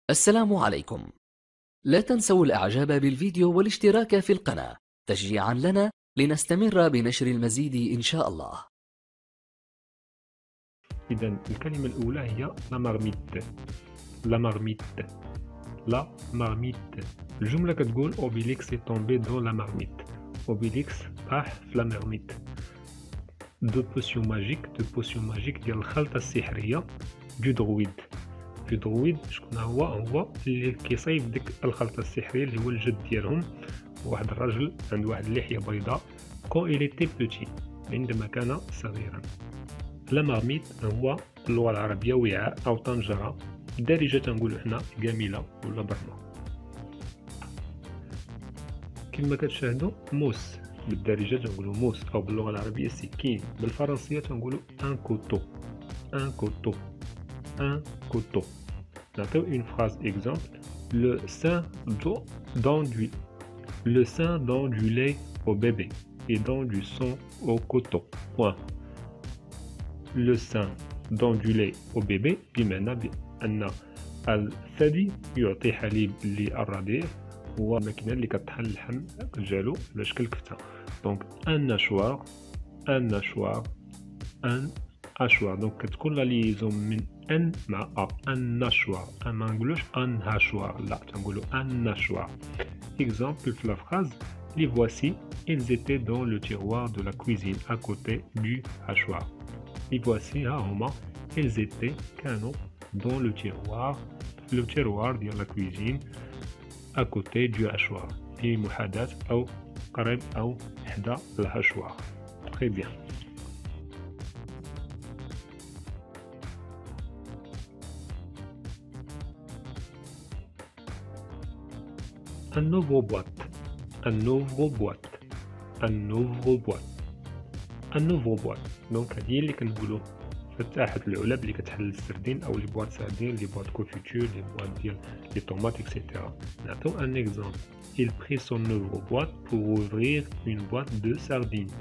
السلام عليكم. لا تنسوا الإعجاب بالفيديو والاشتراك في القناة تشجيعا لنا لنستمر بنشر المزيد إن شاء الله. إذا الكلمة الأولى هي لا مارميت. لا مارميت. لا مارميت. الجملة كتقول أوبيليكس est tombé dans la marmite. أوبيليكس طاح في لا مارميت. دو بوسيون ماجيك ديال الخلطة السحرية دو درويد. دو درويد شكون هو اللي كيصايب ديك الخلطة السحرية اللي هو الجد ديالهم، واحد الرجل عنده واحد اللحية بيضاء كون إلي تي بوتي عندما كان صغيرا. لا مارميت هو اللغة العربية وعاء أو طنجرة بالدارجة تنقولو حنا جميلة ولا برمة. كما كتشاهدوا موس بالدارجة تنقولو موس أو باللغة العربية سكين، بالفرنسية تنقولو ان كوتو. ان كوتو. ان كوتو. نعطيو اون فراز اكزامبل. Le sein donne du lait au bébé et donne du sang au coton. Point. Le sein donne du lait au bébé بمعنى بأن الثدي يعطي حليب للرضيع، هو الماكينة اللي كطحن اللحم ديالو على شكل كفتة. دونك ان ناشوار دونك كتكون لا ليزون من ان مع ا. ان ناشوار، ما نقولوش ان هاشوار، لا تنقولو ان ناشوار. اكزامبل في لا فراز لي فواسي ils étaient dans le tiroir de la cuisine à côté du hachoir. لي فواسي ها هما ils étaient كانوا dans le tiroir ديال لا كويزين à côté du hachoir، في محاذاة أو قريب أو حدا الهاشوار. très bien. un ouvre-boîte. دونك هادي هي اللي كنقولو فتاحة العلب اللي كتحل السردين او لي بواط سردين، لي بواط كوفيتور، لي بواط ديال لي طوماط اكسيتيرا. نعطيو ان اكزامبل. il prit son ouvre-boîte pour ouvrir une boîte de sardines.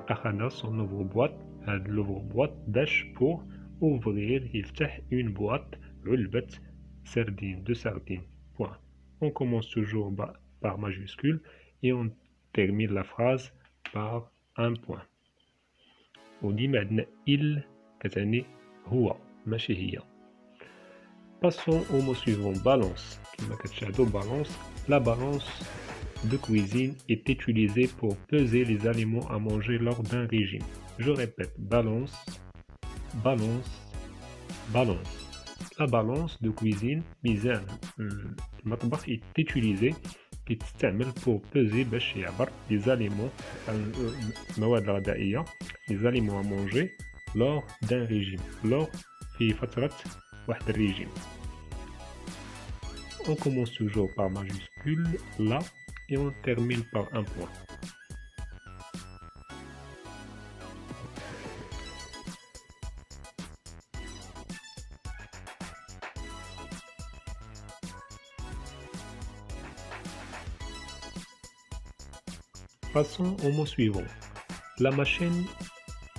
أخذ son ouvre-boîte، هاد l'ouvre-boîte باش pour ouvrir يفتح une boîte علبة sardines de sardines. point. On commence toujours par majuscule et on termine la phrase par un point. وديما عندنا il كتعني هو ماشي هي. Passons au mot suivant. balance. كما كتشاهدوا balance. La balance de cuisine est utilisée pour peser les aliments à manger lors d'un régime. Je répète, balance. La balance de cuisine ميزان المطبخ est utilisé كيتستعمل pour peser باش يعبر les aliments المواد الغذائية les aliments à manger lors d'un régime. lors في فترة واحد الريجيم. On commence toujours par majuscule là et on termine par un point. Passons au mot suivant. La machine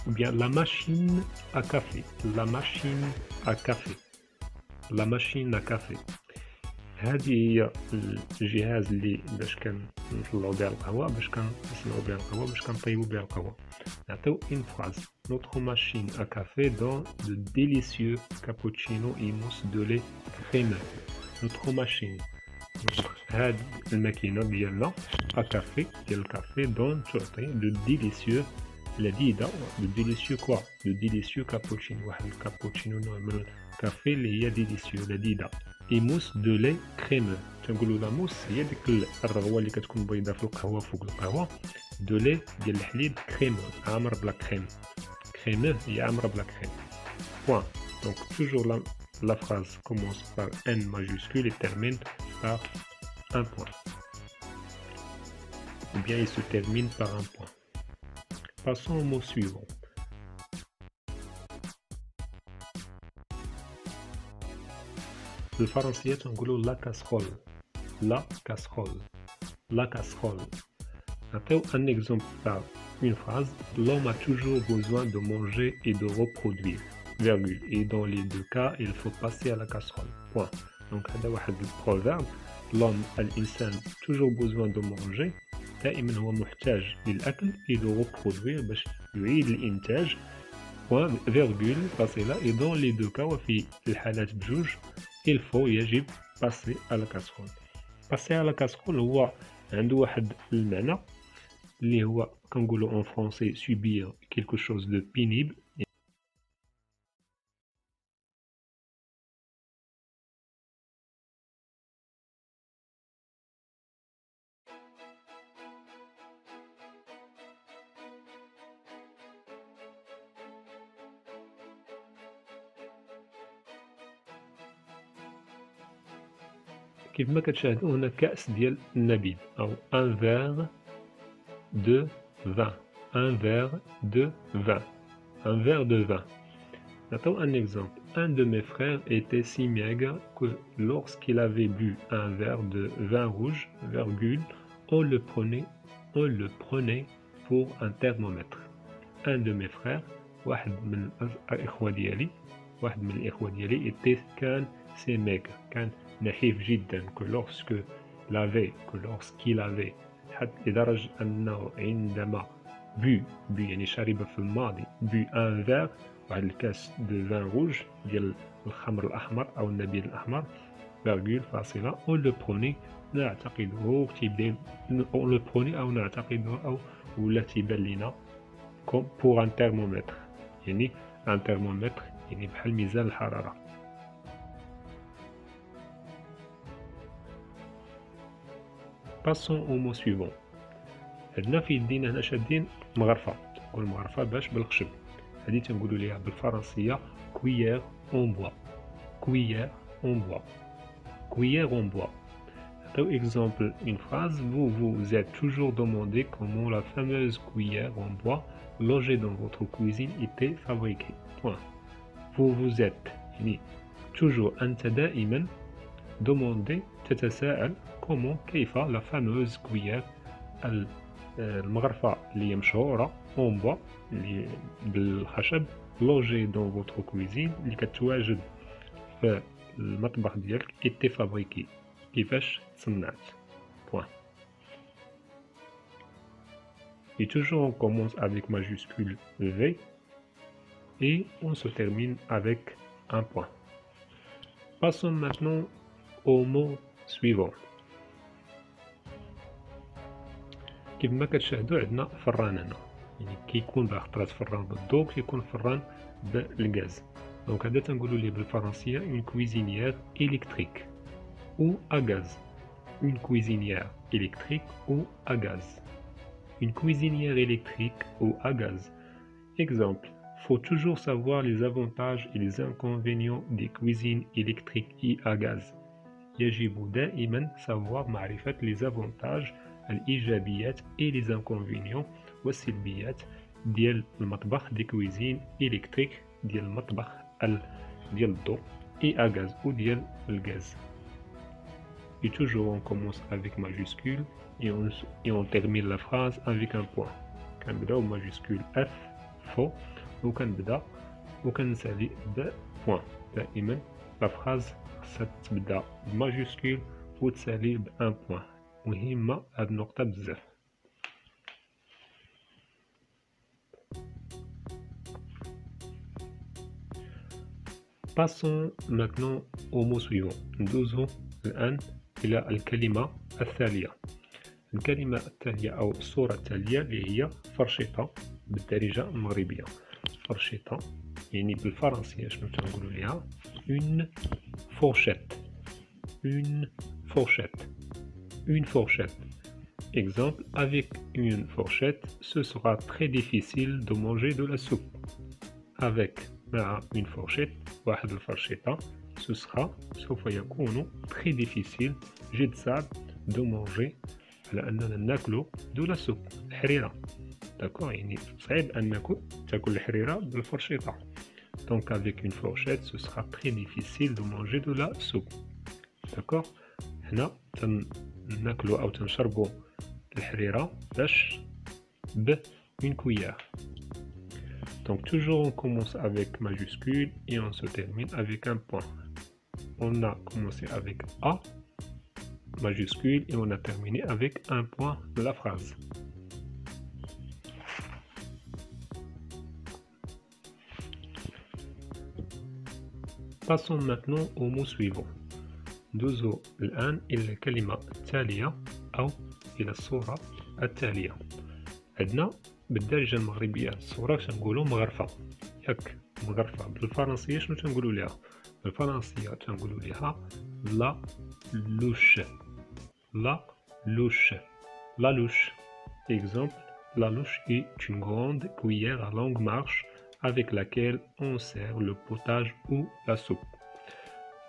ou bien la machine à café. La machine à café. La machine à café. هذه هي الجهاز اللي باش كنطلعو بها القهوة، باش كنصنعو بها القهوة، باش كنطيبو بها القهوة. نعطيو une phrase. Notre machine à café donne de délicieux cappuccino et mousse de lait crémeux. Notre machine. هاد الماكينة ديالنا كافي ديال الكافي دون تعطي دو ديليسيو لذيذة. دو ديليسيو كوا؟ دو ديليسيو كابوتشينو، واحد الكابوتشينو نوع من الكافي اللي هي ديليسيو لذيذة. اي موس دو لي كريمو. تنقولو لا موس هي ديك الرغوة اللي كتكون بيضة في القهوة فوق القهوة. دو لي ديال الحليب كريمو عامر بلا كريم. كريمو هي عامرة بلا كريم. بوان. دونك توجور la phrase commence par N majuscule et termine par un point. Ou bien il se termine par un point. Passons au mot suivant. بالفرنسية تنقولو la casserole. La casserole. La casserole. Après un exemple par une phrase. L'homme a toujours besoin de manger et de reproduire. virgule. Et dans les deux cas, il faut passer à la casserole. Point. Donc, هذا واحد البروفيرب. L'homme, الإنسان, toujours besoin de manger. دائما هو محتاج للأكل. Il doit reproduire باش يعيد الإنتاج. Point, virgule, فاصلة. Et dans les deux cas, وفي الحالات بجوج, il faut يجب passer à la casserole. Passer à la casserole هو عنده واحد المعنى اللي هو كنقولوا en français subir quelque chose de pénible. كيف ما كتشاهدوا هنا كأس ديال النبيذ أو un verre de vin. Un verre de vin. Un verre de vin. Maintenant un exemple. Un de mes frères était si maigre que lorsqu'il avait bu un verre de vin rouge, virgule, on le prenait pour un thermomètre. Un de mes frères, واحد من الإخوة ديالي était كان si maigre, كان نحيف جدا que lorsqu'il avait حتى لدرجة أنه عندما bu يعني شرب في الماضي bu un verre واحد الكاس de vin rouge ديال الخمر الأحمر أو النبيذ الأحمر virgule فاصلة on le prenait نعتقده on le prenait أو نعتقده أو ولا تيبان لينا comme pour un thermomètre يعني un thermomètre يعني بحال ميزان الحرارة. Passons au mot suivant. عندنا في يدينا هنا شادين مغرفة. نقول مغرفة باش بالخشب. هادي تنقولوا ليها بالفرنسية cuillère en bois. Cuillère en bois. Cuillère en bois. Par exemple, une phrase, vous vous êtes toujours demandé comment la fameuse cuillère en bois logée dans votre cuisine était fabriquée. Point. Vous vous êtes يعني toujours أنت دائما demandé تتساءل comment كيف la fameuse cuillère المغرفة اللي مشهورة en bois اللي بالخشب logée dans votre cuisine اللي كتواجد في المطبخ ديالك était fabriquée كيفاش تصنعت. Point. Et toujours on commence avec majuscule V et on se termine avec un point. Passons maintenant au mot suivant. كيف ما كتشاهدوا عندنا فران هنا يعني كيكون بخطرات فران بالضوء كيكون فران بالغاز. دونك هذا تنقولوا ليه بالفرنسية une cuisinière électrique ou à gaz. Une cuisinière électrique ou à gaz. Une cuisinière électrique ou à gaz. Exemple, faut toujours savoir les avantages et les inconvénients des cuisines électriques et à gaz. يجب دائما savoir معرفة les avantages الإيجابيات et les inconvénients والسلبيات ديال المطبخ دي كويزين إلكتريك ديال المطبخ ديال الضوء et à gaz ou ديال الغاز. Et toujours on commence avec majuscule et on termine la phrase avec un point. كنبداو majuscule F فوق وكنبدا وكنسالي ب point. دائما la phrase خصها تبدا بماجيسكول وتسالي بان بوان. مهمة هاد النقطة بزاف. Passons maintenant au mot suivant. ندوزو الآن إلى الكلمة التالية. الكلمة التالية أو الصورة التالية اللي هي فرشيطة بالدارجة المغربية. فرشيطة يعني بالفرنسية شنو تنقولوا ليها une fourchette. Une fourchette. Une fourchette. Exemple, avec une fourchette, ce sera très difficile de manger de la soupe. Avec une fourchette, واحد الفرشيطة, ce sera سوف يكون très difficile جد صعب de manger على أننا ناكلو de la soupe الحريرة. داكور يعني صعيب أنك تاكل الحريرة بالفرشيطة. Donc avec une fourchette, ce sera très difficile de manger de la soupe. D'accord? هنا تناكلو أو تنشربو الحريرة باش ب une cuillère. Donc toujours on commence avec majuscule et on se termine avec un point. On a commencé avec A majuscule et on a terminé avec un point de la phrase. Passons maintenant au mot suivant. ندوزو الآن إلى الكلمة التالية أو إلى الصورة التالية. عندنا بالدارجة المغربية الصورة تنقولو مغرفة، ياك؟ مغرفة بالفرنسية شنو تنقولو ليها؟ بالفرنسية تنقولو ليها لا لوش. لا louche. La louche. Exemple, la louche est une grande cuillère à longue marche avec laquelle on sert le potage ou la soupe.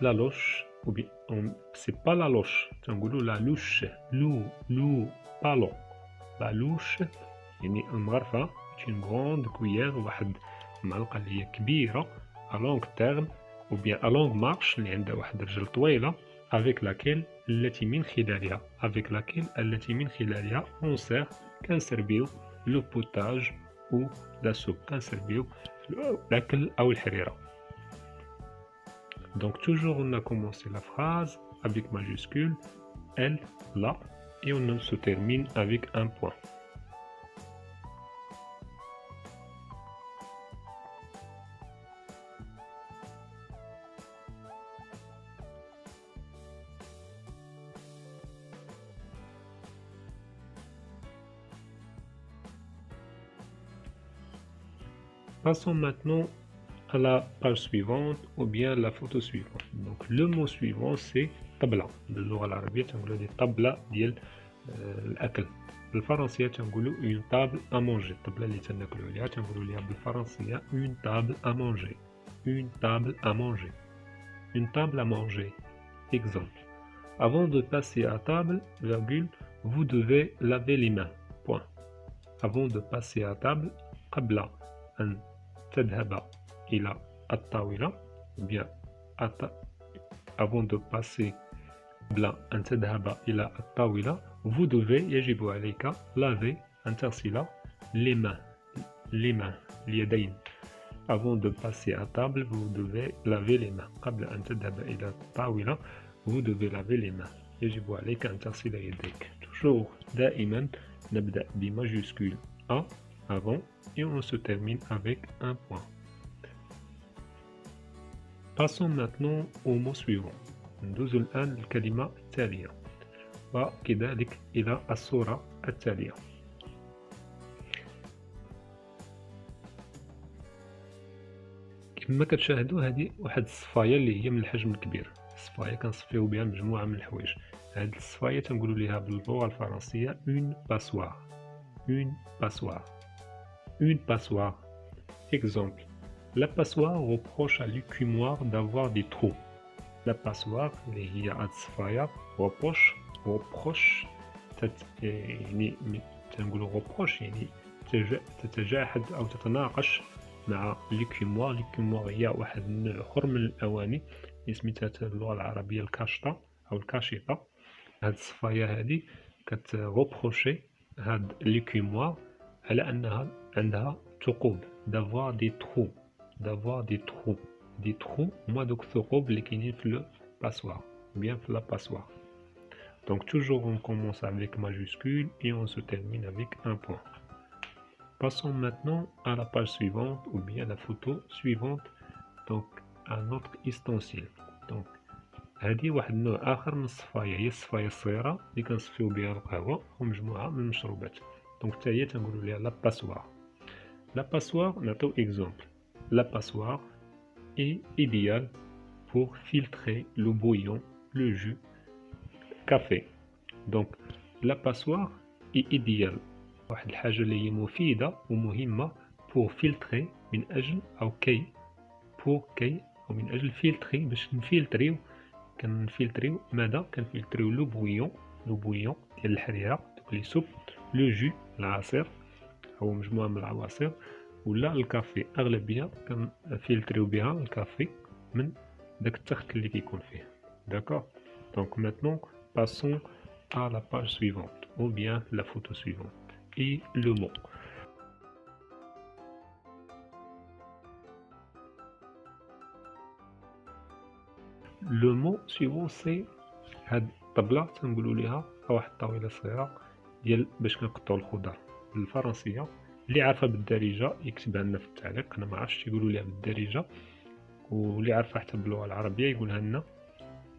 La louche, ou bien, c'est pas la louche, تنقولوا la louche. Lou, pas long. La louche, يعني المغرفة une grande cuillère، واحد المعلقة اللي هي كبيرة à long terme ou bien à longue marche اللي عندها واحد الرجل طويلة avec laquelle التي من خلالها on sert كنسربيو le potage ou la soupe، كنسربيو الأكل أو الحريرة. Donc toujours on a commencé la phrase avec majuscule, elle, là, et on se termine avec un point. Passons maintenant à la page suivante ou bien la photo suivante. Donc le mot suivant c'est طبلة. باللغة العربية تنقولوا دي طبلة ديال الأكل. بالفرنسية تنقولوا une table à manger. الطبلة اللي تناكلوا عليها تنقولوا ليها بالفرنسية une table à manger. Une table à manger. Une table à manger. Exemple. Avant de passer à table, virgule, vous devez laver les mains. Point. Avant de passer à table, قبل أن تذهب إلى الطاولة bien avant de passer قبل أن تذهب إلى الطاولة vous devez يجب عليك laver أن تغسل les mains اليدين. Avant de passer à table vous devez laver les mains. قبل أن تذهب إلى الطاولة vous devez laver les mains. يجب عليك أن تغسل يديك. Toujours دائما نبدأ بمajuscule A avant et on se termine avec un point. Passons maintenant au mot suivant. ندوز الآن الكلمة التالية وكذلك إلى الصورة التالية. كما كتشاهدوا هذه واحد الصفاية اللي هي من الحجم الكبير. الصفاية كنصفيو بها مجموعة من الحوايج. هذه الصفاية تنقولوا ليها باللغة الفرنسية une passoire. Une passoire. Une passoire. Exemple. La passoire reproche à l'écumoire d'avoir des trous. La passoire اللي هي هاد الصفاية reproche يعني تنقولوا reproche يعني تتجاحد أو تتناقش مع l'écumoire. l'écumoire هي واحد النوع آخر من الأواني سميتها باللغة العربية الكاشطة أو الكاشطة. هاد الصفاية هادي كتغوبروشي هاد l'écumoire على أنها عندها ثقوب d'avoir des trous. Des trous هما دوك الثقوب اللي كاينين في لو passoire ou bien في la passoire. Donc toujours on commence avec majuscule et on se termine avec un point. Passons maintenant à la page suivante ou bien la photo suivante. Donc à notre ustensile. Donc هذه واحد النوع آخر من الصفاية، هي الصفاية الصغيرة اللي كنصفيو بها القهوة ومجموعة من المشروبات. دونك حتى هي تنقولوا ليها لا passoire. La passoire, نعطيو exemple. La passoire est idéale pour filtrer le bouillon, le jus, café. Donc la passoire est idéale. واحد الحاجة اللي هي مفيدة ومهمة pour filtrer من أجل أو كي أو من أجل filtrer باش نفلتريو. كنفلتريو ماذا؟ كنفلتريو لو بويون ديال الحريرة دوك لي سوب، لو جو العصير أو مجموعة من العواصر، ولا الكافي أغلبية كنفلتريو بها الكافي من داك التخت اللي كيكون فيه. D'accord. Donc maintenant passons à la page suivante ou bien la photo suivante et le mot. لو مو سويفون سي هاد الطبلة تنقولوا ليها واحد الطاولة صغيرة ديال باش كنقطعوا الخضر بالفرنسية. اللي عارفة بالدارجة يكتبها لنا في التعليق، انا ما عرفتش يقولوا ليها بالدارجة، واللي عارفة حتى باللغة العربية يقولها لنا.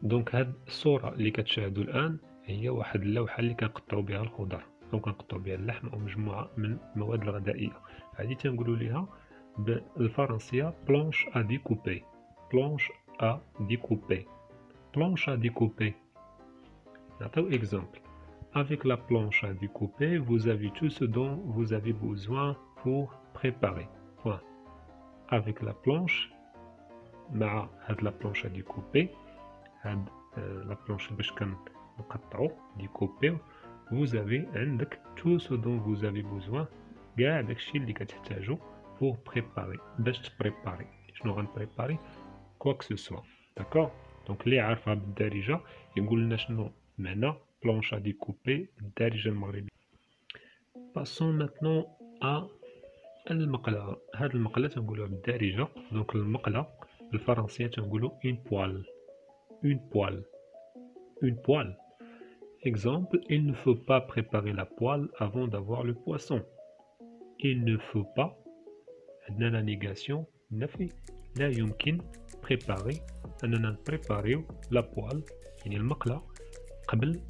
دونك هاد الصورة اللي كتشاهدوا الآن هي واحد اللوحة اللي كنقطعوا بها الخضر أو كنقطعوا بها اللحم أو مجموعة من المواد الغذائية. هذه تنقولوا ليها بالفرنسية بلانش أ ديكوبي. بلانش أ ديكوبي. بلانش أ ديكوبي. نعطيو إكزامبل. Avec la planche à découper, vous avez tout ce dont vous avez besoin pour préparer. Point. Avec la planche, مع هاد la planche à découper, هاد la planche باش كنقطعو ديكوبيو، vous avez عندك tout ce dont vous avez besoin، كاع داكشي اللي كتحتاجو pour préparer، باش تبريباري. شنو غنبريباري؟ quoi que ce soit. داكور. دونك اللي عارفها بالدارجة يقول لنا شنو معنى planche à découper بالدارجة المغربية. passons maintenant à المقلة. هاد المقلة تنقولوها بالدارجة، دونك المقلة بالفرنسية تنقولو une poêle. Une poêle. Une poêle. Exemple, il ne faut pas préparer la poêle avant d'avoir le poisson. Il ne faut pas. عندنا la négation نفي. لا يمكن préparer. أننا نبريباريو la poêle يعني المقلة قبل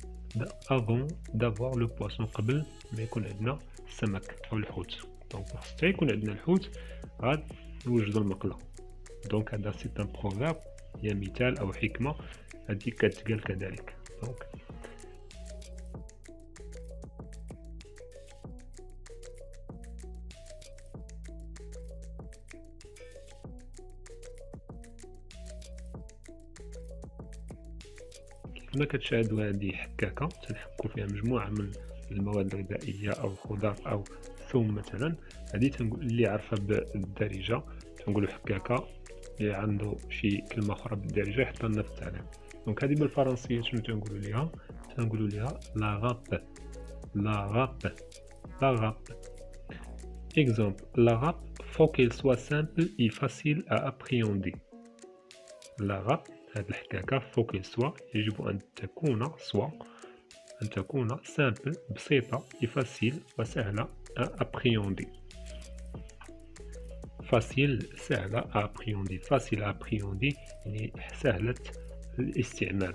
avant d'avoir le poisson، قبل ما يكون عندنا السمك أو الحوت. دونك حتى يكون عندنا الحوت غاد نوجدو المقلة. دونك هذا سي ان بروفيرب، هي مثال أو حكمة هذه كتقال كذلك. دونك كيفما كتشاهدوا هذه حكاكة تنحكوا فيها مجموعة من المواد الغذائية أو الخضر أو الثوم مثلا. هذه تنقول اللي عارفة بالدارجة تنقولوا حكاكة، اللي عنده شي كلمة أخرى بالدارجة يحط لنا في التعليق. دونك هذه بالفرنسية شنو تنقولوا ليها؟ تنقولوا ليها لا غاب. لا غاب. لا غاب. Exemple, l'arabe faut qu'elle soit simple et facile à appréhender. l'arabe هذه الحكاكة faut qu'elle soit يجب أن تكون أن تكون simple بسيطة et facile وسهلة à appréhender. facile سهلة à appréhender. facile à appréhender يعني سهلة الاستعمال.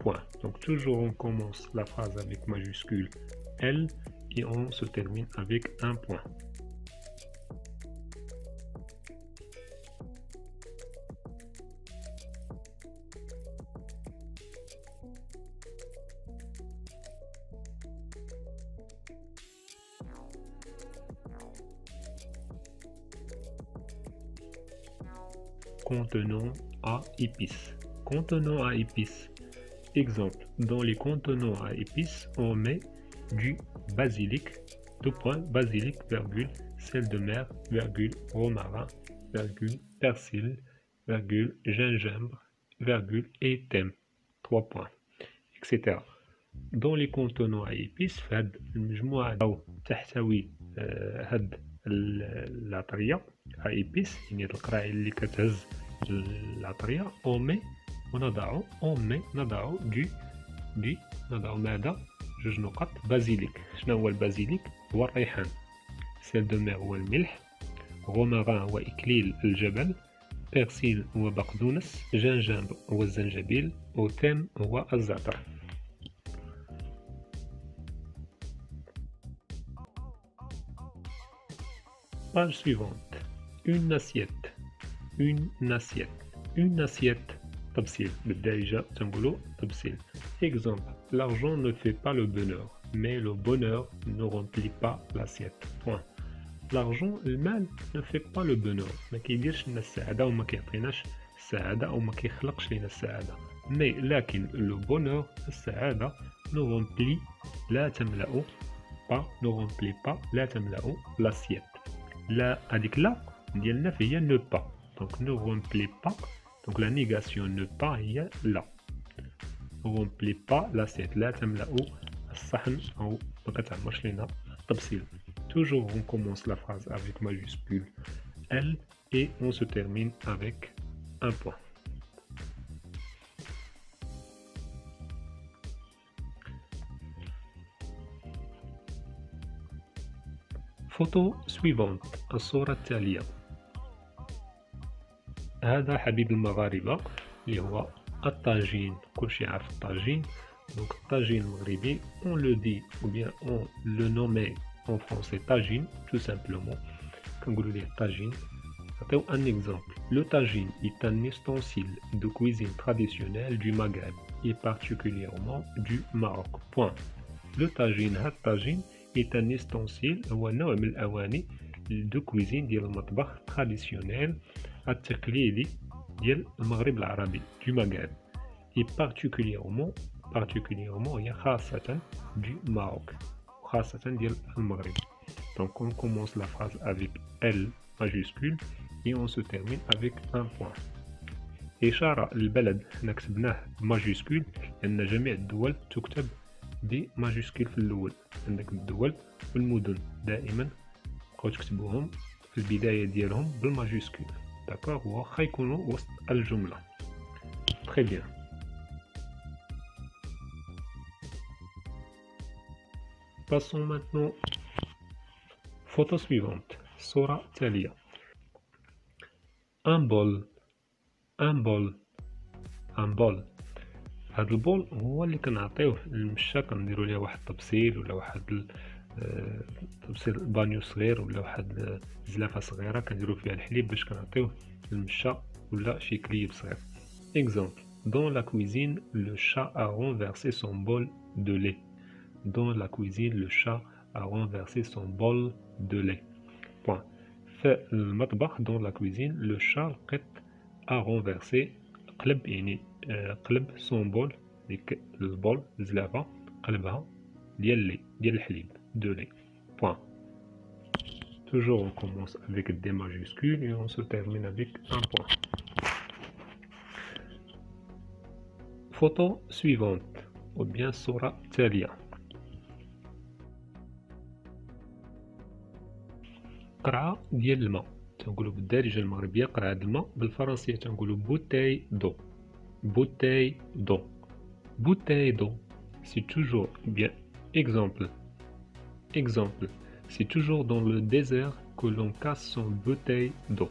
point. Donc toujours on commence la phrase avec majuscule L et on se termine avec un point. Contenant à épices. Contenant à épices. Exemple, dans les contenants à épices, on met du basilic, basilic, virgule, sel de mer, virgule, romarin, virgule, persil, virgule, gingembre, virgule, et thym. 3 points, etc. Dans les contenants à épices, فهاد المجموعة أو تحتوي هاد العطرية à épices يعني القراعي اللي كتهز العطرية أومي ونضع نضع نضع ماذا؟ جوج نقط بازيليك. شنو هو البازيليك؟ هو الريحان. سيل دو مير هو الملح. غوماران هو إكليل الجبل. بيرسيل هو بقدونس. جنجامبر هو الزنجبيل. وثيم هو الزعتر. Page suivante. Une assiette. Une assiette. Une assiette. تبسيل. بالدارجة تنقولو تبسيل. Exemple. L'argent ne fait pas le bonheur, mais le bonheur ne remplit pas l'assiette. Point. L'argent, المال ne fait pas le bonheur. ما كيديرش لنا السعادة وما كيعطيناش السعادة أو ما كيخلقش لنا السعادة. mais لكن le bonheur السعادة ne remplit لا تملأ pas ne remplit pas لا تملأ l'assiette. لا هذيك لا ديالنا فهي ne pas. donc ne remplit pas. donc la négation ne pas هي لا. ne remplit pas l'assiette. لا تملأ الصحن أو ما كتعمرش لنا التبسيل. toujours on commence la phrase avec majuscule L et on se termine avec un point. Photo suivante. الصورة التالية. هذا حبيب المغاربة اللي هو الطاجين. كلشي عارف الطاجين. Donc الطاجين المغربي on le dit ou bien on le nomme en français tagine tout simplement. كنقولوا ليه الطاجين. نعطيو un exemple. Le tagine est un ustensile de cuisine traditionnelle du Maghreb et particulièrement du Maroc. Point. Le tagine, هاد الطاجين est un ustensile هو نوع من الأواني de cuisine ديال المطبخ traditionnel التقليدي ديال المغرب العربي du Maghreb et particulièrement هي خاصة du Maroc خاصة ديال المغرب. Donc on commence la phrase avec L majuscule et on se termine avec un point. إشارة للبلد حنا كتبناه بماجيسكول لأن جميع الدول تكتب بماجيسكول في الأول. عندك الدول والمدن دائما بقاو تكتبوهم في البداية ديالهم بالماجيسكول. داكوغ واخا يكونوا وسط الجملة. تري بيان. Passons maintenant. Photo suivante. الصورة التالية. Un bol. هاد البول هو اللي كنعطيوه للمشا كنديروا ليه واحد الطبسيل ولا واحد طبسيل بانيو صغير ولا واحد زلافه صغيره كنديروا فيها الحليب باش كنعطيوه للمشا ولا شي كليب صغير. Exemple. Dans la cuisine, le chat a renversé son bol de lait. Dans la cuisine, le chat a renversé son bol de lait. Point. في المطبخ dans la cuisine, le chat القط a renversé قلب يعني قلب son bol ديك البول الزلافة قلبها ديال الحليب de lait. Point. Toujours on commence avec des majuscules et on se termine avec un point. Photo suivante ou bien الصورة التالية. قرعة ديال الماء. تنقولوا بالدارجة المغربية قرعة الماء، بالفرنسية تنقولوا bouteille d'eau. Bouteille d'eau. Bouteille d'eau. C'est toujours bien. Exemple. C'est toujours dans le désert que l'on casse son bouteille d'eau.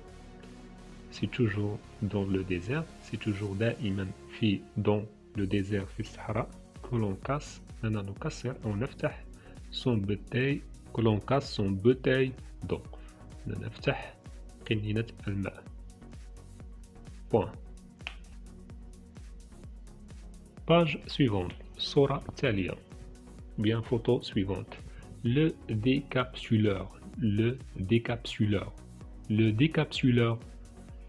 C'est toujours dans le désert. C'est toujours دائما في dans le désert في الصحراء que l'on casse. أننا نكسر أو نفتح son bouteille que l'on casse son bouteille d'eau. نفتح قنينة الماء. Point. Page suivante. الصورة التالية. Bien photo suivante. Le décapsuleur. Le décapsuleur.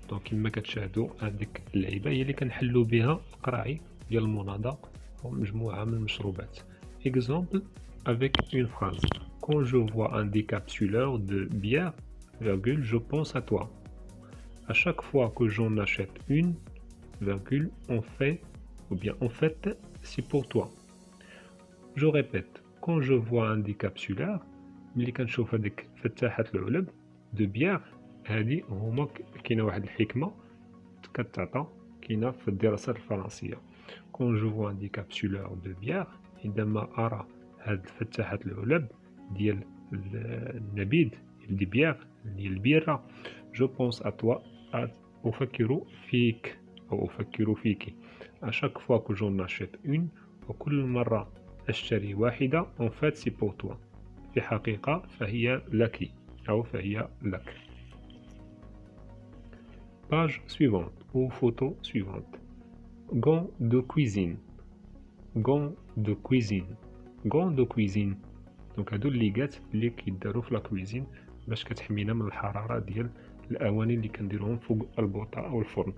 Donc كما كتشاهدوا هذيك اللعيبة هي اللي كنحلو بها القراعي ديال المناضة أو مجموعة من المشروبات. Exemple avec une phrase. Quand je vois un décapsuleur de bière, virgule, je pense à toi. À chaque fois que j'en achète une, virgule, en fait, c'est pour toi. Je répète, quand je vois un décapsuleur, ملي كنشوف هذيك فتاحة العلب de bière، هذه هما كاينة واحد الحكمة كتعطى كاينة في الدراسات الفرنسية. Quand je vois un décapsuleur de bière، عندما أرى هاد فتاحة العلب ديال النبيذ ديال بيير ديال البيرة، جو بونس ا توا، أفكر فيك أو أفكر فيك. أشاك فوا كو جون ناشيت اون، وكل مرة أشتري واحدة، en fait c'est pour toi، في حقيقة فهي لك أو فهي لك. Page suivante ou photo suivante. Gants de cuisine. Gants de cuisine. دونك هادو الليغات اللي كيدارو في لا كويزين باش كتحمينا من الحراره ديال الاواني اللي كنديروهم فوق البوطه او الفرن.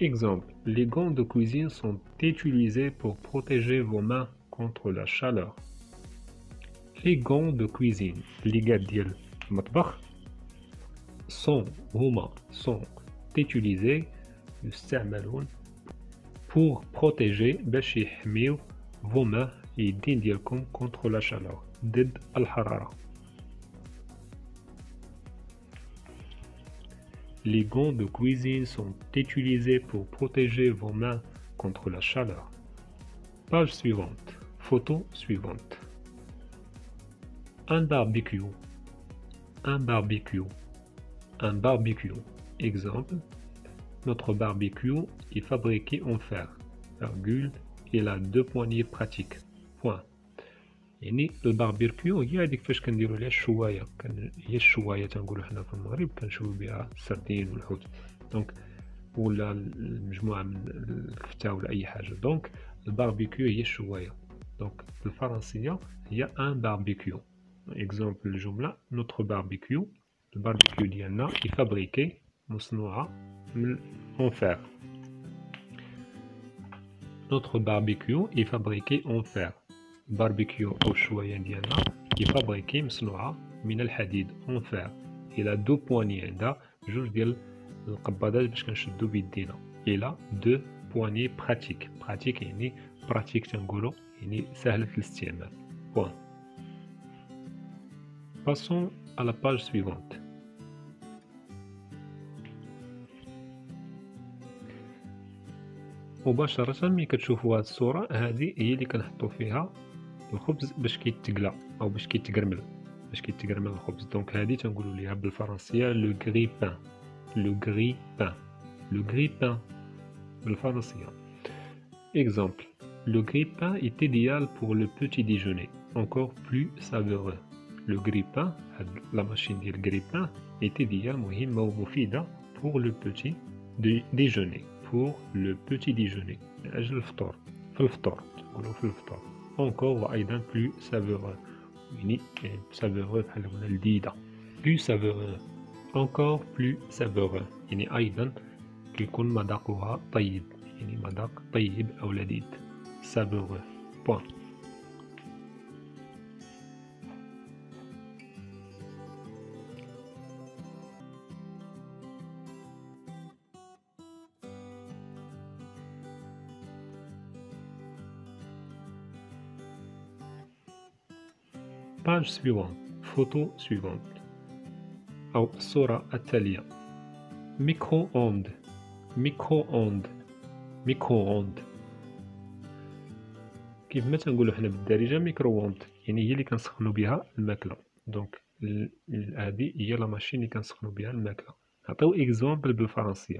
Exemple. Les gants de cuisine sont utilisés pour protéger vos mains contre la chaleur. Les gants de cuisine الليغات ديال المطبخ sont utilisés يستعملون pour protéger باش يحميو vos mains يدين ديالكم contre la chaleur ضد الحرارة. Les gants de cuisine sont utilisés pour protéger vos mains contre la chaleur. Page suivante. Photo suivante. Un barbecue. un barbecue. Un barbecue. Exemple, notre barbecue est fabriqué en fer. Virgule, il a 2 poignées pratiques. Point. يعني الباربيكيو هي هذيك فاش كنديروا ليها الشوايه، هي الشوايه تنقولوا حنا في المغرب كنشويو بها السردين والحوت، دونك ولا المجموعه من الكفته ولا اي حاجه. دونك الباربيكيو هي الشوايه. دونك بالفرنسيه هي ان باربيكيو. اكزومبل الجمله نوتر باربيكيو، الباربيكيو ديالنا فابريكي مصنوعه من اون فير. Notre barbecue est fabriqué en fer. Barbecue أو الشواية ديالنا est fabriqué مصنوعة من الحديد en fer. Il a 2 poignées، عندها جوج ديال القباضات باش كنشدو بيدينا. Il a 2 poignées pratiques. pratique يعني pratique تنقولو يعني سهلة الاستعمال. Point. Passons à la page suivante. مباشرة ملي كتشوفوا هاد الصورة هذه هي اللي كنحطو فيها الخبز باش كيتقلى او باش كيتقرمل، الخبز. دونك هذه تنقولوا ليها بالفرنسية لو غري بان. لو غري بان. لو غري بان بالفرنسية. Exemple, le grille-pain est idéal pour le petit déjeuner, encore plus savoureux. Le grille-pain, la machine ديال grille-pain est idéal مهمة ومفيدة pour le petit déjeuner. pour le petit déjeuner لأجل الفطور، في الفطور تقولوا في الفطور. encore وأيضا plus savoureux يعني savoureux بحال قلنا لذيذة. plus savoureux encore plus savoureux يعني أيضا كيكون مذاقها طيب، يعني مذاق طيب أو لذيذ. savoureux. point. Page suivante. Photo suivante. أو الصورة التالية. micro-ondes. micro-ondes. micro-ondes. كيف ما تنقولوا حنا بالدارجة ميكرووند يعني هي اللي كنسخنوا بها الماكلة. دونك هذه هي لا ماشين اللي كنسخنوا بها الماكلة. نعطيو اكزومبل بالفرنسية.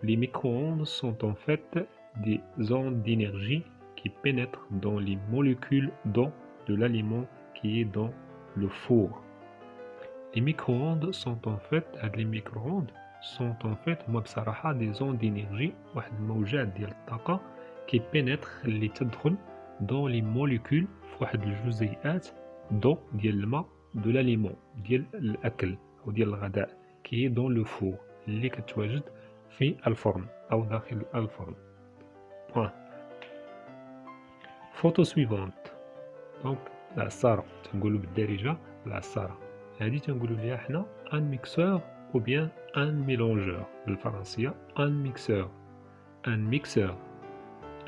Les micro-ondes sont en fait des ondes d'énergie qui pénètrent dans les molécules d'eau de l'aliment qui est dans le four. Les micro-ondes sont en fait هما بصراحة des ondes d'énergie، واحد الموجات ديال الطاقة qui pénètrent اللي تدخل dans les molécules في واحد الجزيئات d'eau ديال الماء de l'aliment ديال الأكل أو ديال الغذاء qui est dans le four اللي كتواجد في الفرن أو داخل الفرن. Point. Photo suivante. Donc العصارة تنقولوا بالدارجة العصارة، هذه تنقولوا ليها حنا ان ميكسور ou bien un mélangeur بالفرنسية un mixeur. un mixeur.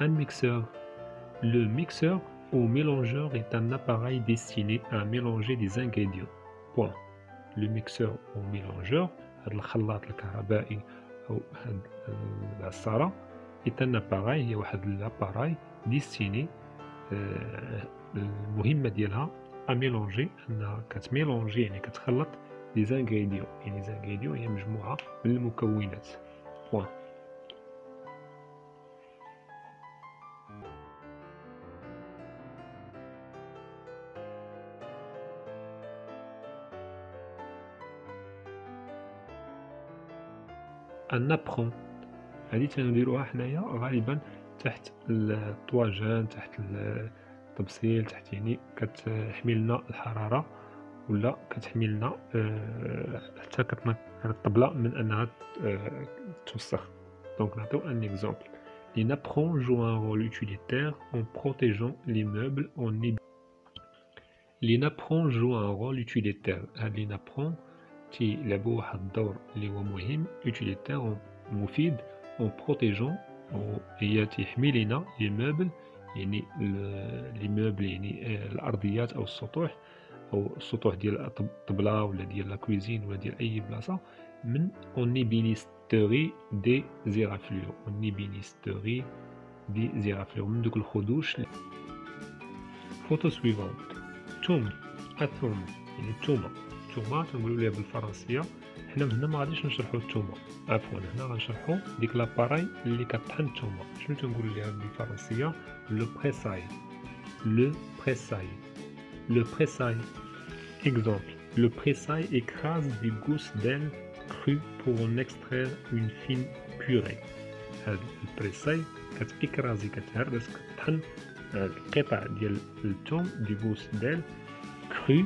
un mixeur. Le mixeur ou mélangeur est un appareil destiné à mélanger des ingrédients. Point. Le mixeur ou mélangeur هذا الخلاط الكهربائي أو هاد العصارة est un appareil هي واحد الاباراي destiné المهمة ديالها أميلونجي أنها كتميلونجي يعني كتخلط دي زانغريديون، يعني زانغريديون هي مجموعة من المكونات. بوان. ان ابخون هذه تنديروها حنايا غالبا تحت الطواجن، تحت الطبسيل، تحت يعني كتحملنا الحرارة ولا كتحملنا حتى كترطبلا من انها توسخ. دونك نعطيو ان اكزومبل. Les napperons jouent un rôle utilitaire en protégeant les meubles en Les napperons jouent un rôle utilitaire. هاد les napperons تيلعبوا واحد الدور اللي هو مهم utilitaire مفيد en protégeant هي تيحمي لينا لي موبل يعني لي موبل يعني الارضيات او السطوح او السطوح ديال الطبله ولا ديال لا كويزين ولا ديال اي بلاصه من اون ابينيستوري دي زيرافلو. اون ابينيستوري دي زيرافلو من دوك الخدوش. فوتو سويفونت. توم. اثوم يعني التومه. الثومه تنقولوا ليها بالفرنسيه. حنا هنا ما غاديش نشرحوا الثومه، عفوا هنا غنشرحوا ديك لاباراي اللي كطحن الثومه. شنو تنقولوا ليها بالفرنسيه؟ لو بريساي. لو بريساي. Le pressail. Exemple. Le pressail écrase des gousses d'ail crues pour en extraire une fine purée. Le pressail كتكرازي كتهرس كتطحن القطع ديال الثوم دي غوس ديل كرو.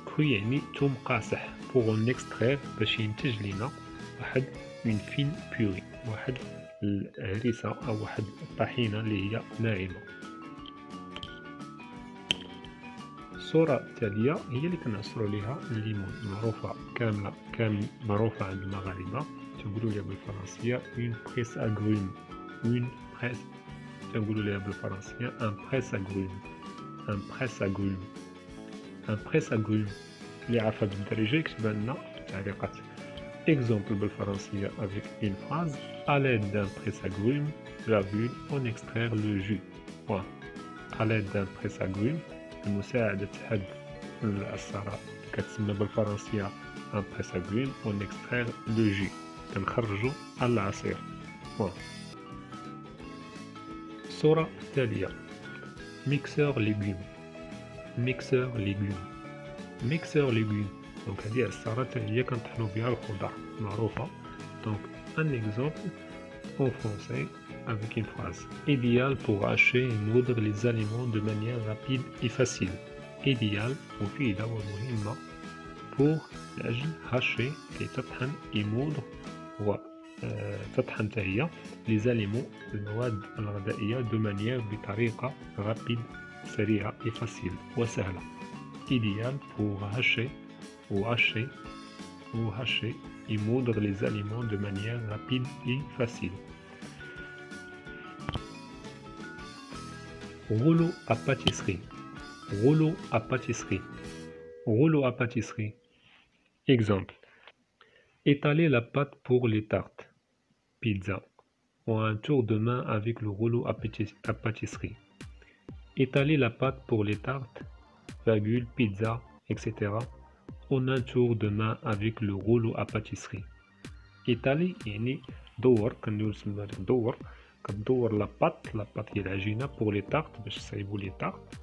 كرو يعني ثوم قاصح pour en extraire باش ينتج لينا واحد une fine purée، واحد الهريسة أو واحد الطحينة اللي هي ناعمة. الصورة التالية هي اللي كنعصرو ليها الليمون، معروفة كامل معروفة عند المغاربة، تنقولو ليها بالفرنسية اون بريس اغروم. اون بريس تنقولو ليها بالفرنسية ان بريس اغروم. ان بريس اغروم. ان بريس اغروم اللي عارفة بالدارجة يكتبها لنا في التعليقات. اكزومبل بالفرنسية افيك اون فراز à l'aide d'un presse agrumes, on extraire le jus. Point. À l'aide d'un presse agrumes بمساعدة حد العصارة كتسمى بالفرنسية ان بريس اغروم اون اكسترير لو جي، كنخرجو العصير. الصورة التالية ميكسور ليغوم. ميكسور ليغوم. ميكسور ليغوم دونك هادي العصارة هي كنطحنو بها الخضر معروفة. دونك ان اكزومبل en français avec une phrase idéal pour hacher et moudre les aliments de manière rapide et facile. idéal مفيدة ومهمة pour لأجل hacher كي تطحن et moudre و تطحن تهي les aliments المواد الغذائية de manière بطريقة rapide سريعة et facile وسهلة. idéal pour hacher et moudre les aliments de manière rapide et facile. Rouleau à pâtisserie. Rouleau à pâtisserie. Rouleau à pâtisserie. Exemple. Étaler la pâte pour les tartes. Pizza. Ou un tour de main avec le rouleau à pâtisserie. Étaler la pâte pour les tartes, virgule, pizza, etc. On a un tour de main avec le rouleau à pâtisserie. إيطالي يعني دور، كندوز دور كدور لاباط هي العجينة بوغ لي طارت باش تصايبو لي طارت،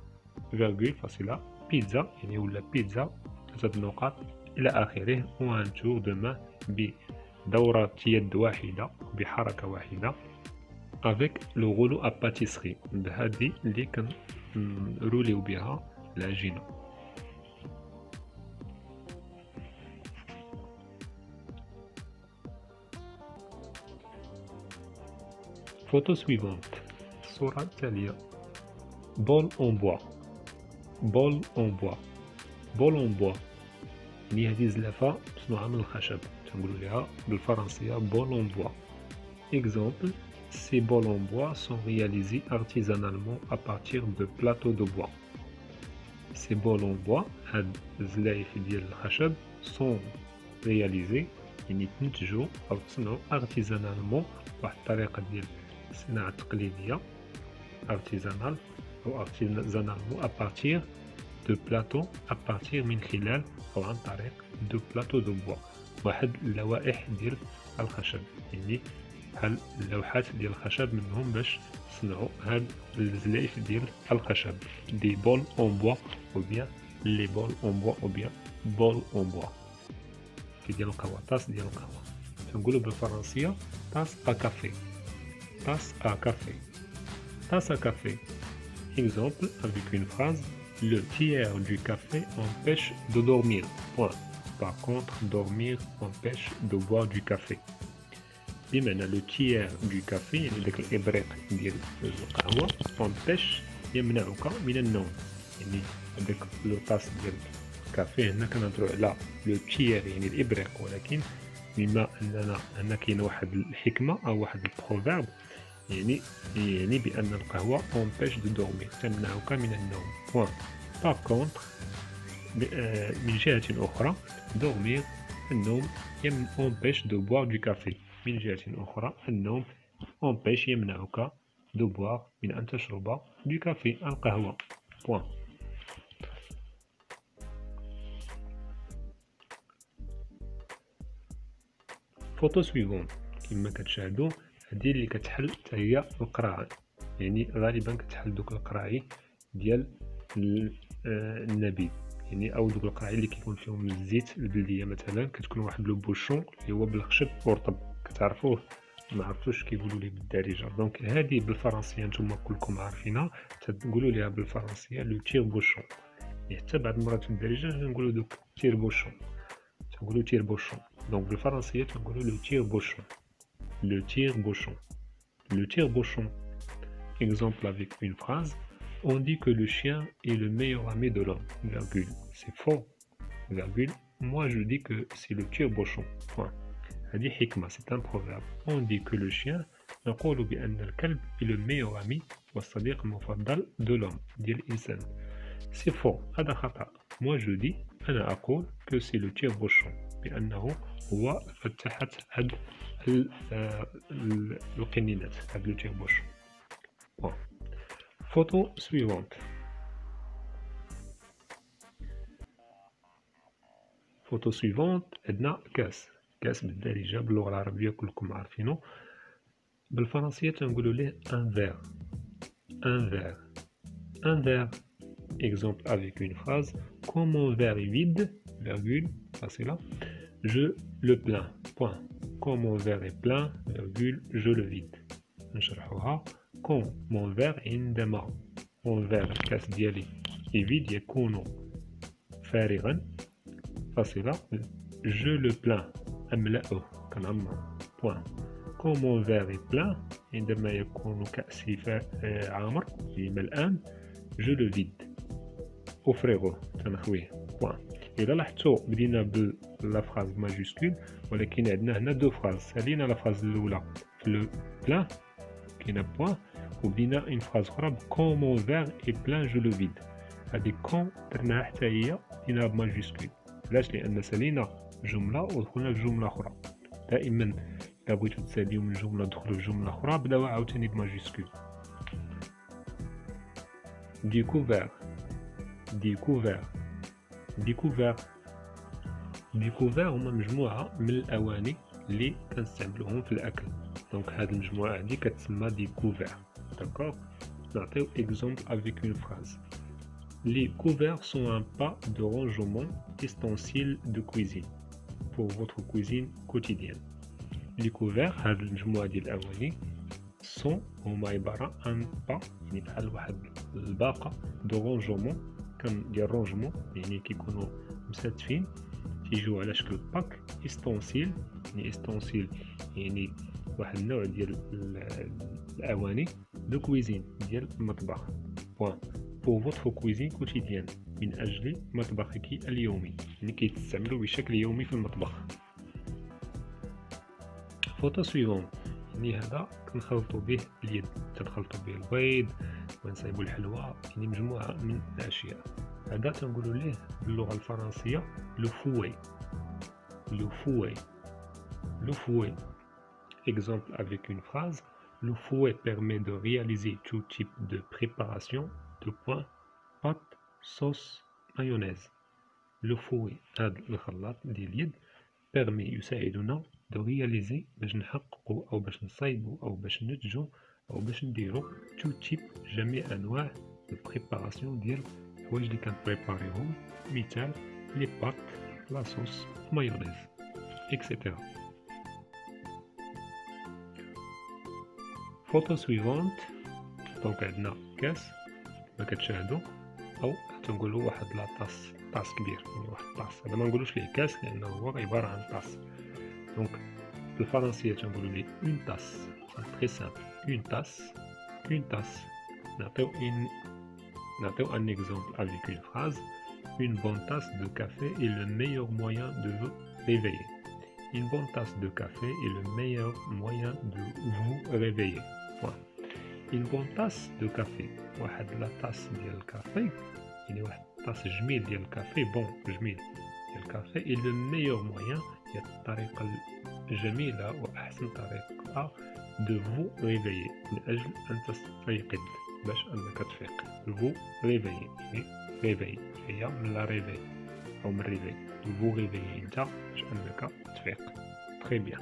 فيرغول فاصلة، بيتزا يعني ولا بيتزا 3 نقاط إلى آخره. و ان تور دو مان بدورة يد واحدة بحركة واحدة افيك لو غولو ا باتيسري، بهادي اللي كنروليو بها العجينة. Photo suivante. الصورة التالية بول en bois. بول en bois. بول en bois يعني هذه زلافة مصنوعة من الخشب، تنقولوا لها بالفرنسية بول en bois. Exemple. Ces bols en bois sont réalisés artisanalement à partir de plateaux de bois. Ces bols en bois هاد الزلايف ديال الخشب sont réalisés يعني تنتجوا أو تصنعوا artisanalement بواحد الطريقة ديال الصناعة التقليدية artisanal أو artisanalement à partir de plateaux à partir من خلال أو عن طريق de plateaux de bois، واحد اللوائح ديال الخشب يعني بحال اللوحات ديال الخشب منهم باش صنعوا هاد الزلايف ديال الخشب. دي بول اون بوا او بيان لي بول اون بوا او بيان بول اون بوا. كي ديال القهوة طاس ديال القهوة تنقولوا بالفرنسية طاس ا كافي. طاس ا كافي. طاس ا كافي. Exemple avec une phrase le tiers du café empêche de dormir. Point. Par contre dormir empêche de boire du café. بمعنى لو تيير دو كافي يعني داك الابريق ديال القهوه امبيش يمنعك من النوم، يعني هذاك لو طاس ديال الكافي هنا كنهضروا على لو تيير يعني الابريق، ولكن بما اننا هنا كاين واحد الحكمه او واحد البروفيرب يعني بان القهوه امبيش دو دورمي تمنعك من النوم. بوان. باغ كونتر من جهه اخرى دورمير النوم امبيش دو بوار دو كافي، من جهة أخرى النوم empêche يمنعك دو بوار من أن تشرب دو كافي القهوة. بوان. فوتو سويفون كما كتشاهدوا هذه اللي كتحل حتى هي القراعي، يعني غالبا كتحل دوك القراعي ديال النبيذ، يعني او دوك القراعي اللي كيكون فيهم الزيت البلديه مثلا، كتكون واحد لو بوشون اللي هو بالخشب ورطب كتعرفوه، ما عرفتوش كيقولوا ليه بالدارجه. دونك هذه بالفرنسيه نتوما كلكم عارفينها، تقولوا ليها بالفرنسيه لو تير بوشون، حتى بعض المرات في الدارجه نقولوا دوك تير بوشون، تنقولوا تير بوشون. دونك بالفرنسيه تنقولوا لو تير بوشون، le tire-bouchon. Le tire-bouchon. Exemple avec une phrase. On dit que le chien est le meilleur ami de l'homme. Virgule. C'est faux. Virgule. Moi je dis que c'est le tire-bouchon. Point. هذه حكمة. C'est un proverbe. On dit que le chien نقول بأن الكلب est le meilleur ami والصديق المفضل de l'homme. ديال الإنسان. C'est faux. هذا خطأ. Moi je dis. أنا أقول que c'est le tire-bouchon. بأنه هو فتحت هاد القنينات، هاد لو تير بوشون. فوتو سويفونت. فوتو سويفونت عندنا كاس بالدارجة، باللغة العربية كلكم عارفينو، بالفرنسية تنقولوا ليه ان فير. ان فير. Exemple avec une phrase. Quand mon verre est vide, virgule, facile, je le plains. Point. Quand mon verre est plein, virgule, je le vide. نشرحوها. Quand mon verre عندما mon verre الكاس ديالي est vide يكون فارغا، فاصلة، je le plains أملأه كنعمر. Point. Quand mon verre est plein عندما يكون كأسي عامر ملآن، je le vide أفرغه تنخويه. Point. إذا لاحظتوا بدينا بلا فراز ماجيسكول، ولكن عندنا هنا دو فراز. سالينا لا فراز الأولى في لو بلان كاينة بوان، وبدينا اون فراز أخرى كون مون فيغ إي بلان جو لو فيد. هادي كون درناها حتى هي بدينا بماجيسكول. علاش؟ لأن سالينا جملة ودخلنا في جملة أخرى. دائما إلا بغيتو تساليو من جملة تدخلو في جملة أخرى بداو عاوتاني بماجيسكول. ديكوفير. ديكوفير. ديكوفير. ديكوفير هما مجموعة من الأواني اللي كنستعملوهم في الأكل. دونك هاد المجموعة هادي كتسمى ديكوفير. داكوغ. نعطيو إكزومبل افيك اون فراز. Les couverts sont un pas de rangement ustensile de cuisine pour votre cuisine quotidienne. Les couverts هاد المجموعة ديال الأواني sont هما عبارة عن با، يعني بحال واحد الباقة دو رونجمون، ديال رونجمون، يعني كيكونوا مساتفين، تيجيو على شكل باك. استونسيل، يعني استونسيل يعني واحد النوع ديال الاواني دو كويزين ديال المطبخ. بوان. بور فوتر كويزين كوتيديان، من اجل مطبخك اليومي، يعني كيتستعملوا بشكل يومي في المطبخ. فوتو سويفون، يعني هذا كنخلطوا به اليد، تنخلطوا به البيض ونصايبوا الحلوى، يعني مجموعة من الأشياء. هذا تنقولوا ليه باللغة الفرنسية لو فوي. لو فوي. لو فوي. Exemple avec une phrase. Le fouet permet de réaliser tout type de préparation de points, pâtes, sauce, mayonnaise. Le fouet هذا الخلاط ديال اليد permet يساعدنا de réaliser باش نحققوا أو باش نصايبوا أو باش ننتجوا أو باش نديروا tout type جميع أنواع البريباراسيون ديال الحوايج اللي كنبريباريوهم، مثال لي بات، لا صوص، مايونيز، إكسيتيرا. فوتو سويفونت. دونك عندنا كاس كما كتشاهدوا، أو تنقولوا واحد لاطاس، طاس كبير، يعني واحد الطاس. هذا ما نقولوش ليه كاس لأنه هو عبارة عن طاس. دونك بالفرنسية تنقولوا ليه اون طاس. تري سامبل. اون طاس. اون طاس. نعطيو un exemple avec une phrase. Une bonne tasse de café est le meilleur moyen de vous réveiller. Une bonne tasse de café est le meilleur moyen de vous réveiller. Point. Une bonne tasse de café. واحد لا طاس ديال الكافي، يعني واحد طاس جميل ديال الكافي، بون جميل ديال الكافي، est le meilleur moyen، هي الطريقة الجميلة وأحسن طريقة de vous réveiller، من أجل أن تستيقظ، باش أنك تفيق. vous réveiller يعني réveil هي من لا réveil أو من réveil. vous réveiller أنت باش أنك تفيق. très bien.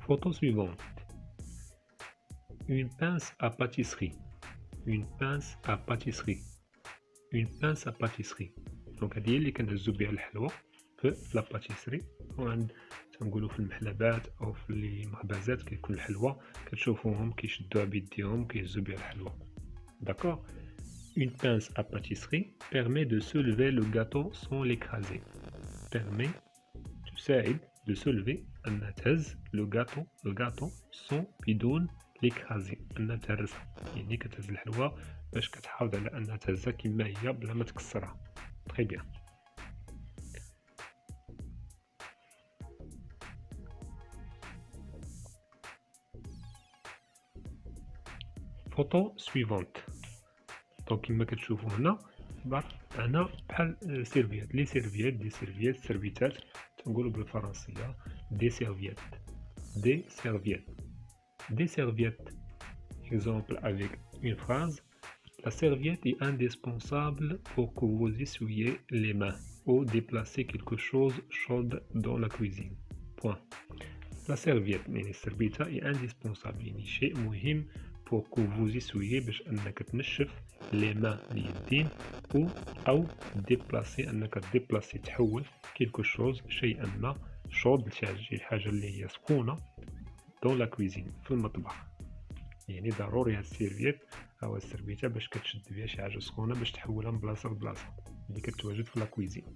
Photo suivante. Une pince à pâtisserie. Une pince à pâtisserie. Une pince à pâtisserie. دونك هذه هي اللي كنهزو بها الحلوى في لا باتيسري، وعند تنقولوا في المحلبات او في المخبزات كيكون الحلوى كتشوفوهم كيشدوها بيديهم كيهزو بها الحلوى. داكور. Une pince à pâtisserie permet de soulever le gâteau sans l'écraser. Permet تساعد de soulever أنها تهز le gâteau sans بدون l'écraser، أنها تهرسها، يعني كتهز الحلوى باش كتحافظ على أنها تهزها كما هي بلا ما تكسرها. Très bien. Photo suivante. Donc كما كتشوفوا هنا عندنا بحال سيرفيات، لي سيرفيات دي سيرفيتات تنقولوا بالفرنسية دي سيرفيات. Exemple avec une phrase. La serviette est indispensable pour que vous essuyez les mains ou déplacez quelque chose chaude dans la cuisine. Point. La serviette يعني السربيتة est indispensable، يعني شيء مهم pour que vous essuyez باش أنك تنشف les mains اليدين أو déplacer أنك تحول quelque chose شيئا ما chaud شي حاجة اللي هي سخونة dans la cuisine في المطبخ. يعني ضروري هاد السيرفيت أو السربيتة باش كتشد بها شي حاجة سخونة باش تحولها من بلاصة لبلاصة اللي كتواجد في لاكويزين،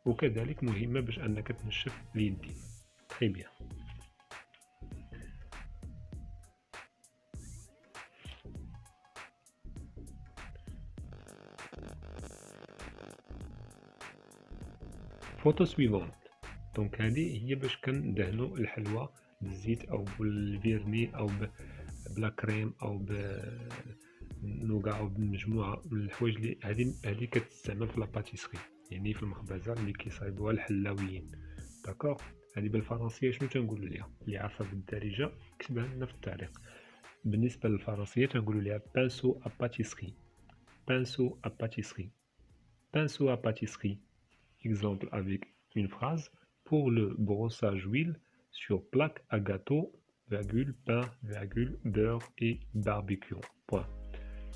وكذلك مهمة باش أنك تنشف اليدين. Très bien. Photo suivante. دونك هذه هي باش كندهنو الحلوى بالزيت او بالفيرني او بلا كريم او بنوغا او بمجموعه من الحوايج اللي هذه كتستعمل في لاباتيسري، يعني في المخبزات اللي كيصايبوها الحلاويين. داكوغ. هذه بالفرنسيه شنو تنقولوا ليها؟ اللي عارفه بالدارجه كتبها لنا في التعليق. بالنسبه للفرنسيه تنقولوا ليها بانسو ا باتيسري. بانسو ا باتيسري. بانسو ا باتيسري. Exemple avec une phrase. Pour le brossage huile sur plaque à gâteau, pain, beurre et barbecue. Point.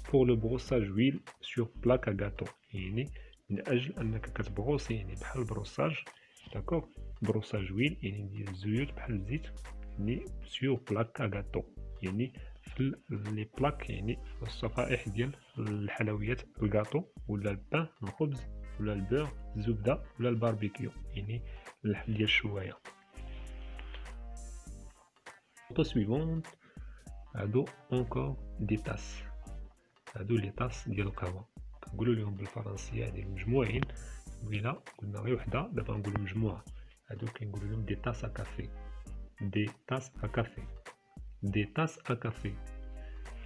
Pour le brossage huile sur plaque à gâteau. يعني من أجل أنك كتبروسي يعني بحال البروساج. داكوغ. brossage huile يعني ندير الزيوت بحال الزيت يعني sur plaque à gâteau. يعني في لي بلاك يعني الصفائح ديال الحلويات الكاطو ولا البان الخبز ولا البير الزبدة ولا الباربيكيو، يعني اللحم ديال الشواية. Photo suivante. هادو encore des tasses. هادو لي طاس ديال القهوة كنقولو ليهم بالفرنسية هادي مجموعين، وإلا قلنا غير وحدة دابا نقولو مجموعة. هادو كنقولو ليهم des tasses à café. Des tasses à café. Des tasses à café.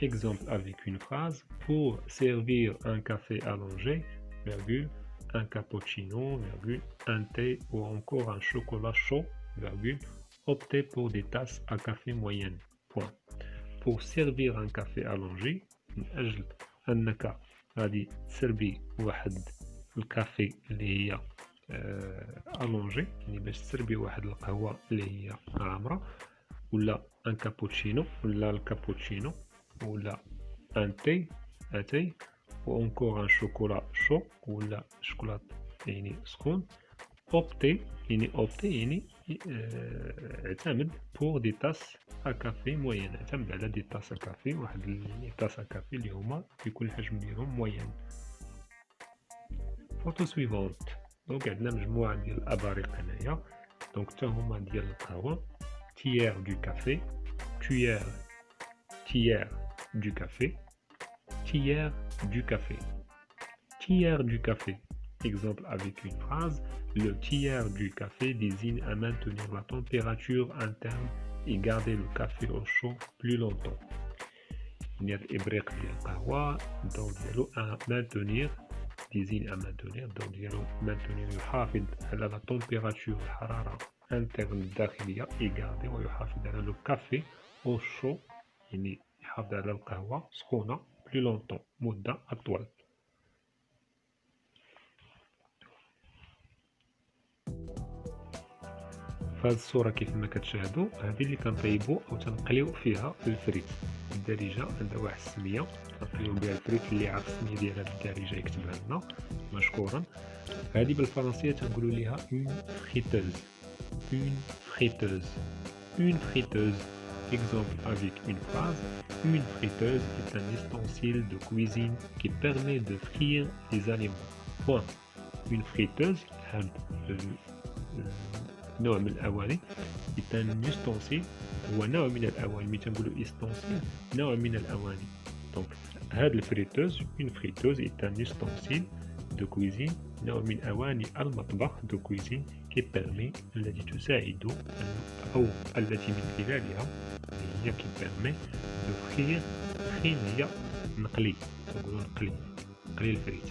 Exemple avec une phrase. Pour servir un café allongé, virgule, un cappuccino, virgule, un thé ou encore un chocolat chaud, virgule, optez pour des tasses à café moyennes. Point. Pour servir un café allongé, من أجل أنك غادي تسربي واحد الكافي اللي هي allongé، يعني باش تسربي واحد القهوة اللي هي عامرة، ولا ان كابوتشينو ولا الكابوتشينو ولا ان تي و انكور ان شوكولا شو ولا شوكولات يعني سخون. اوبتي يعني اعتمد بور دي تاس ا كافي موين، اعتمد على دي تاس ا كافي، واحد لي تاس ا كافي اللي هما كيكون الحجم ديالهم موين. فوتو سويفونت. دونك عندنا مجموعه ديال الاباريق هنايا، دونك حتى هما ديال القهوه. Tiers du café, tiers du café, tiers du café, tiers du café. Exemple avec une phrase. Le tiers du café désigne à maintenir la température interne et garder le café au chaud plus longtemps. الإبريق ديال القهوة الدور ديالو maintenir désigne à maintenir، الدور ديالو maintenir يحافظ على la température الحرارة interne الداخلية يقاضي ويحافظ على لو كافي او شو، يعني يحافظ على القهوة سخونة بلو لونطون مدة أطول. في هذه الصورة كيف ما كتشاهدوا هذه اللي كنطيبوا او تنقليو فيها الفريت. الدارجة عندها واحد السمية كنقليو بها الفريت، اللي عارف السمية ديال هذه الدارجة يكتبها لنا مشكورا. هذه بالفرنسية تنقولوا ليها اون فريتوز. اون فريتوز. اون فريتوز. Exemple avec une phrase: une friteuse est un ustensile de cuisine qui permet de frire les aliments. Point. Une friteuse نوع من الأواني est un ustensile، هو نوع من الأواني. ملي تنقولوا ustensile نوع من الأواني. دونك هاد الفريتوز une friteuse est un ustensile de cuisine، نوع من أواني المطبخ de cuisine qui permet، التي تساعد أو التي من خلالها هي qui permet de frire. frire هي نقلي، نقولوا نقلي الفريت.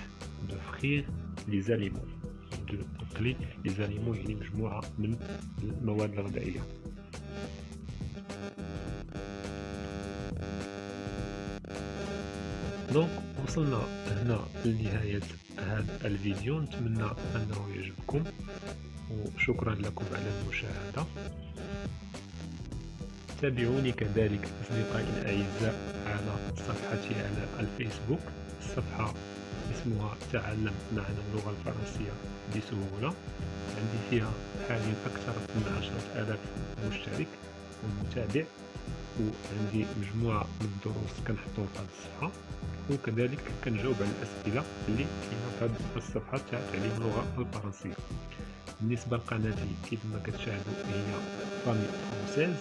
de frire les aliments، نقلي les aliments يعني مجموعة من المواد الغذائية. دونك وصلنا هنا لنهاية هذا الفيديو، نتمنى أنه يعجبكم وشكرا لكم على المشاهدة. تابعوني كذلك أصدقائي الأعزاء على صفحتي على الفيسبوك. الصفحة اسمها تعلم معنا اللغة الفرنسية بسهولة. عندي فيها حاليا أكثر من 10,000 مشترك ومتابع، وعندي مجموعة من الدروس كنحطهم في هذه الصفحة، وكذلك كنجاوب على الأسئلة اللي كاينة في هذه الصفحة تاع تعليم اللغة الفرنسية. بالنسبة لقناتي كيف ما كتشاهدوا هي فامي فرونسيز،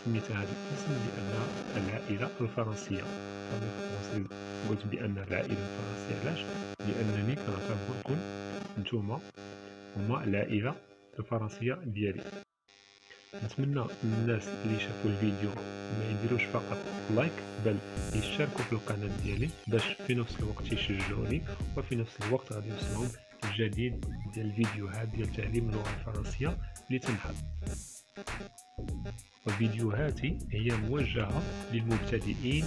سميتها هذا الاسم لأنها العائلة الفرنسية. فامي فرونسيز قلت بأن العائلة الفرنسية علاش؟ لأنني كنعتبركم نتوما هما العائلة الفرنسية ديالي. نتمنى الناس اللي شافوا الفيديو ما يديروش فقط لايك، بل يشتركوا في القناة ديالي باش في نفس الوقت يشجعوني، وفي نفس الوقت غادي يوصلهم الجديد ديال الفيديوهات ديال تعليم اللغة الفرنسية اللي تنحط. والفيديوهات هي موجهة للمبتدئين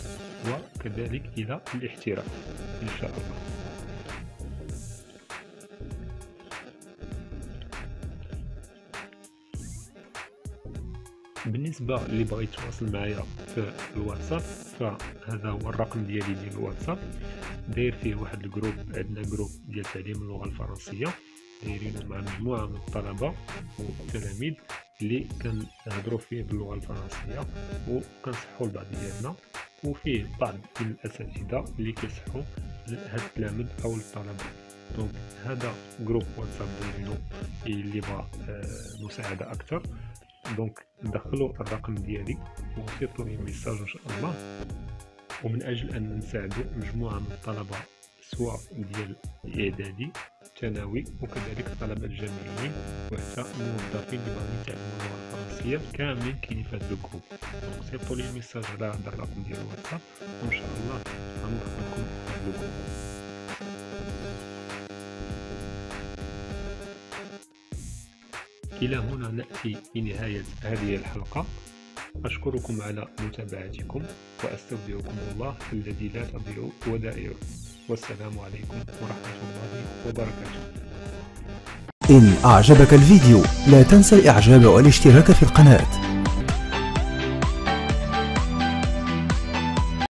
وكذلك إلى الاحتراف إن شاء الله. بالنسبة اللي بغى يتواصل معايا في الواتساب، فهذا هو الرقم ديالي ديال الواتساب. داير فيه واحد الجروب، عندنا جروب ديال تعليم اللغة الفرنسية دايرينو مع مجموعة من الطلبة والتلاميذ اللي كنهضروا فيه باللغة الفرنسية وكنصحوا لبعض ديالنا، وفيه بعض من الأساتذة اللي كيصحوا هاد التلاميذ أو الطلبة. دونك هذا جروب واتساب دايرينو اللي بغى مساعدة أكثر. دونك دخلوا الرقم ديالي وصيفطوا لي ميساج ان شاء الله، ومن اجل ان نساعدوا مجموعه من الطلبه سواء ديال الاعدادي الثانوي وكذلك الطلبه الجامعيين وحتى الموظفين اللي باغيين يتعلموا اللغه الفرنسيه كاملين كاينين في هذا الجروب. دونك صيفطوا لي ميساج على هذا الرقم ديال الواتساب وان شاء الله غندخلكم في هذا الجروب. إلى هنا نأتي لنهاية هذه الحلقة. أشكركم على متابعتكم وأستودعكم الله الذي لا تضيع ودائعه، والسلام عليكم ورحمة الله وبركاته. إن أعجبك الفيديو لا تنسى الإعجاب والاشتراك في القناة.